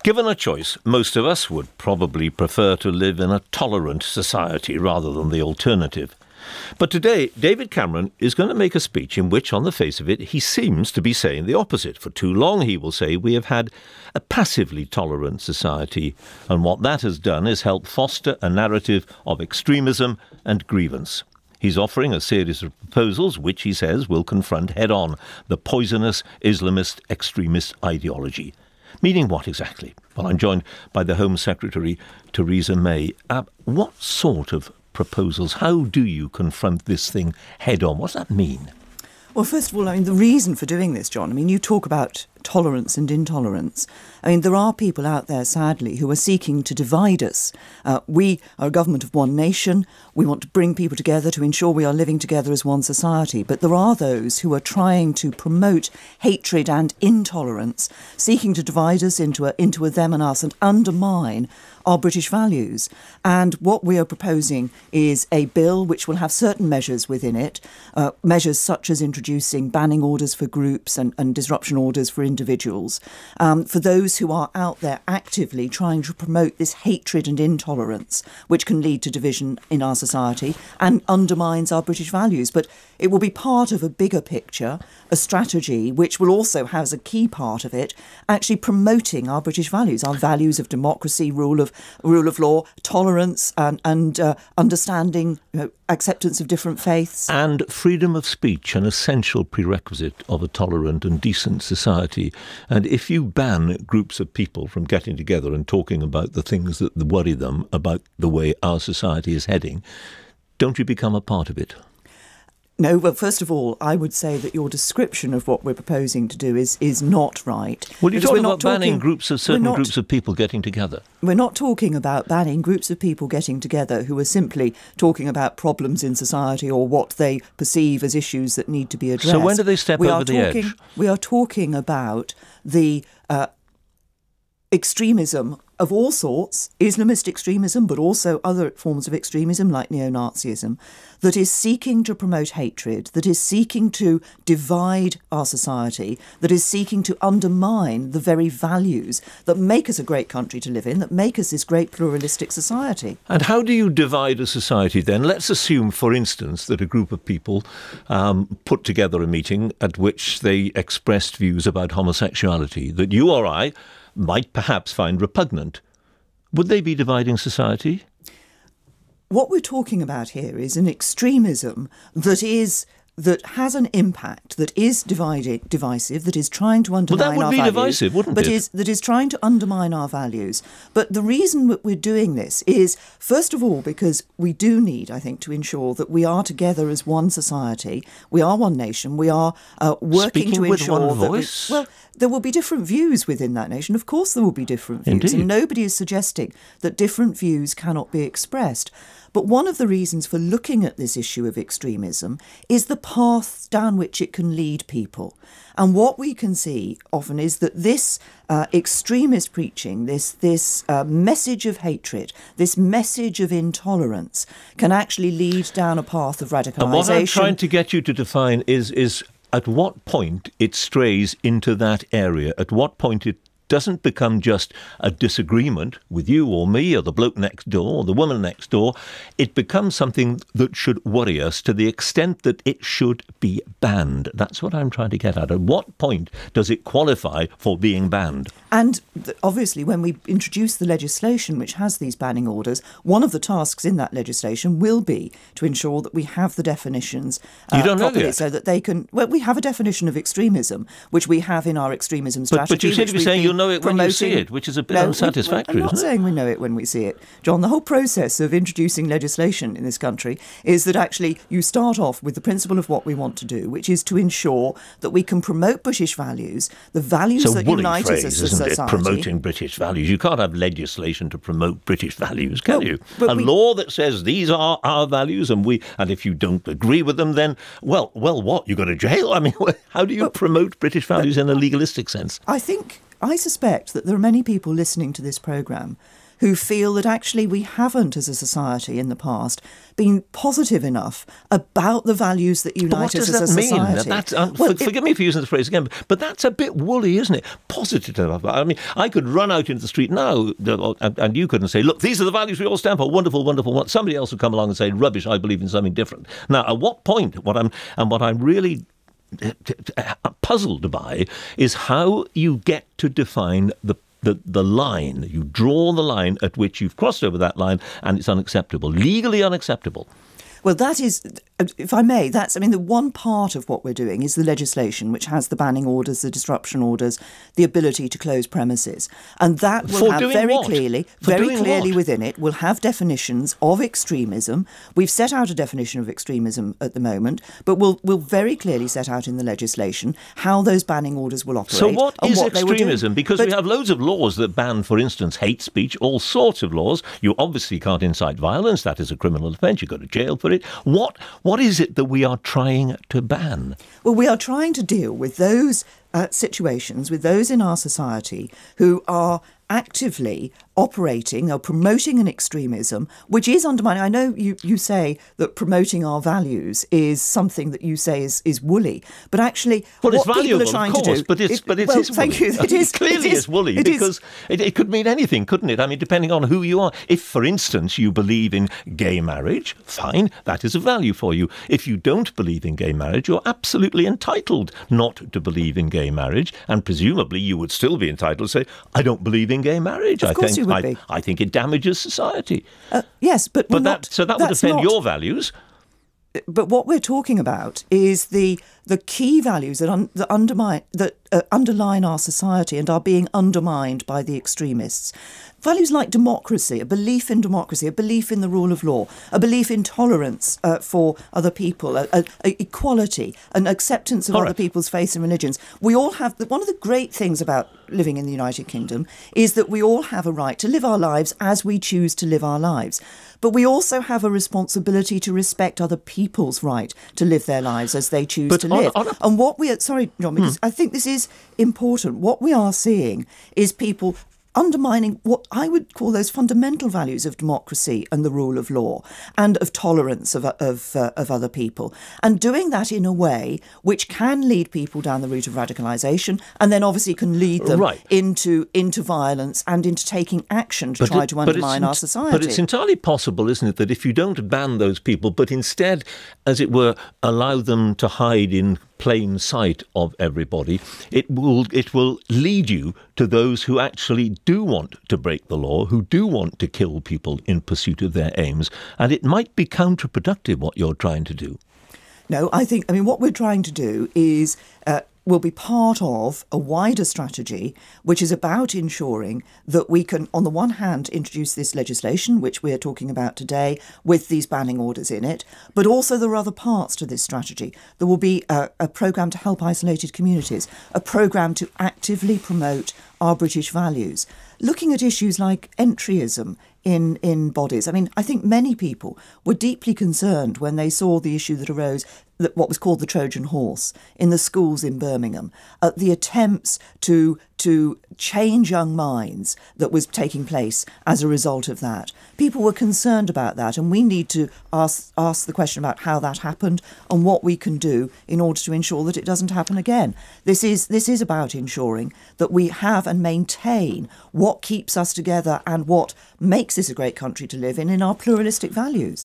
Given a choice, most of us would probably prefer to live in a tolerant society rather than the alternative. But today, David Cameron is going to make a speech in which, on the face of it, he seems to be saying the opposite. For too long, he will say, we have had a passively tolerant society, and what that has done is help foster a narrative of extremism and grievance. He's offering a series of proposals which, he says, will confront head-on the poisonous Islamist extremist ideology. Meaning what exactly? Well, I'm joined by the Home Secretary Theresa May. What sort of proposals? How do you confront this thing head-on? What does that mean? Well, first of all, the reason for doing this, John, you talk about tolerance and intolerance. There are people out there, sadly, who are seeking to divide us. We are a government of one nation. We want to bring people together to ensure we are living together as one society. But there are those who are trying to promote hatred and intolerance, seeking to divide us into a them and us and undermine our British values. And what we are proposing is a bill which will have certain measures within it, measures such as introducing banning orders for groups and disruption orders for individuals, for those who are out there actively trying to promote this hatred and intolerance, which can lead to division in our society and undermines our British values. But it will be part of a bigger picture, a strategy which will also have as a key part of it actually promoting our British values, our values of democracy, rule of law, tolerance and understanding, acceptance of different faiths. And freedom of speech, an essential prerequisite of a tolerant and decent society. And if you ban groups of people from getting together and talking about the things that worry them about the way our society is heading, don't you become a part of it? No, well, first of all, I would say that your description of what we're proposing to do is not right. Well, you're talking about banning groups of groups of people getting together. We're not talking about banning groups of people getting together who are simply talking about problems in society or what they perceive as issues that need to be addressed. So when do they step over the edge? We are talking about the extremism of all sorts, Islamist extremism, but also other forms of extremism like neo-Nazism, that is seeking to promote hatred, that is seeking to divide our society, that is seeking to undermine the very values that make us a great country to live in, that make us this great pluralistic society. And how do you divide a society then? Let's assume, for instance, that a group of people put together a meeting at which they expressed views about homosexuality that you or I might perhaps find repugnant. Would they be dividing society? What we're talking about here is an extremism that has an impact, that is divisive, that is trying to undermine our values. Well, that would be divisive, wouldn't it? That is trying to undermine our values. But the reason that we're doing this is, first of all, because we do need, I think, to ensure that we are together as one society. We are one nation. We are working to ensure with one voice? Well, there will be different views within that nation. Of course there will be different views. Indeed. And nobody is suggesting that different views cannot be expressed. But one of the reasons for looking at this issue of extremism is the path down which it can lead people. And what we can see often is that this extremist preaching, this message of hatred, this message of intolerance can actually lead down a path of radicalisation. And what I'm trying to get you to define is at what point it strays into that area, at what point it doesn't become just a disagreement with you or me or the bloke next door or the woman next door. It becomes something that should worry us to the extent that it should be banned. That's what I'm trying to get at. At what point does it qualify for being banned? And obviously, when we introduce the legislation which has these banning orders, one of the tasks in that legislation will be to ensure that we have the definitions you don't properly know yet. so that they can... Well, we have a definition of extremism, which we have in our extremism strategy. But you seem to be saying you'll know it when you see it, which is a bit unsatisfactory, I'm not saying we know it when we see it. John, the whole process of introducing legislation in this country is that actually you start off with the principle of what we want to do, which is to ensure that we can promote British values, the values that unite us as a society. Isn't it? Promoting British values. You can't have legislation to promote British values, can you? A law that says these are our values and if you don't agree with them, then, well, what? You go to jail? I mean, how do you promote British values in a legalistic sense? I suspect that there are many people listening to this programme who feel that actually we haven't, as a society in the past, been positive enough about the values that unite us as a society. That's, forgive me for using the phrase again, but that's a bit woolly, isn't it? Positive enough. I mean, I could run out into the street now, and you couldn't say, look, these are the values we all stand for. Wonderful, wonderful. Somebody else would come along and say, rubbish, I believe in something different. Now, at what point, what I'm really puzzled by is how you get to define the line. You draw the line at which you've crossed over that line, and it's unacceptable, legally unacceptable. Well, that is, if I may, the one part of what we're doing is the legislation, which has the banning orders, the disruption orders, the ability to close premises. And that will have very clearly within it, will have definitions of extremism. We've set out a definition of extremism at the moment, but we'll very clearly set out in the legislation how those banning orders will operate. So what is extremism? Because we have loads of laws that ban, for instance, hate speech, all sorts of laws. You obviously can't incite violence. That is a criminal offence. You go to jail for it. What is it that we are trying to ban? Well, we are trying to deal with those situations, with those in our society who are actively operating or promoting an extremism which is undermining. I know you say that promoting our values is something that you say is woolly, but actually what it's valuable, people are trying of course, to do... But it is woolly. Thank you. Clearly it's woolly because it could mean anything, couldn't it? I mean, depending on who you are. If, for instance, you believe in gay marriage, fine, that is a value for you. If you don't believe in gay marriage, you're absolutely entitled not to believe in gay marriage, and presumably you would still be entitled to say, I don't believe in gay marriage. Of course you would be. I think it damages society. Yes, but that would offend your values. But what we're talking about is the key values that underline our society and are being undermined by the extremists. Values like democracy, a belief in democracy, a belief in the rule of law, a belief in tolerance for other people, equality, an acceptance of other people's faiths and religions. We all have... One of the great things about living in the United Kingdom is that we all have a right to live our lives as we choose to live our lives. But we also have a responsibility to respect other people's right to live their lives as they choose to live. And what we are... Sorry, John, because I think this is important. What we are seeing is people undermining what I would call those fundamental values of democracy and the rule of law and of tolerance of other people, and doing that in a way which can lead people down the route of radicalisation and then obviously can lead them into violence and into taking action to try to undermine our society. But it's entirely possible, isn't it, that if you don't ban those people, but instead, as it were, allow them to hide in plain sight of everybody, it will lead you to those who actually do want to break the law, who do want to kill people in pursuit of their aims, and it might be counterproductive what you're trying to do. No, I mean, what we're trying to do is will be part of a wider strategy which is about ensuring that we can, on the one hand, introduce this legislation, which we're talking about today, with these banning orders in it, but also there are other parts to this strategy. There will be a programme to help isolated communities, a programme to actively promote our British values, looking at issues like entryism in bodies. I mean, I think many people were deeply concerned when they saw the issue that arose, what was called the Trojan Horse, in the schools in Birmingham, the attempts to change young minds that was taking place as a result of that. People were concerned about that, and we need to ask the question about how that happened and what we can do in order to ensure that it doesn't happen again. This is about ensuring that we have and maintain what keeps us together and what makes this a great country to live in our pluralistic values.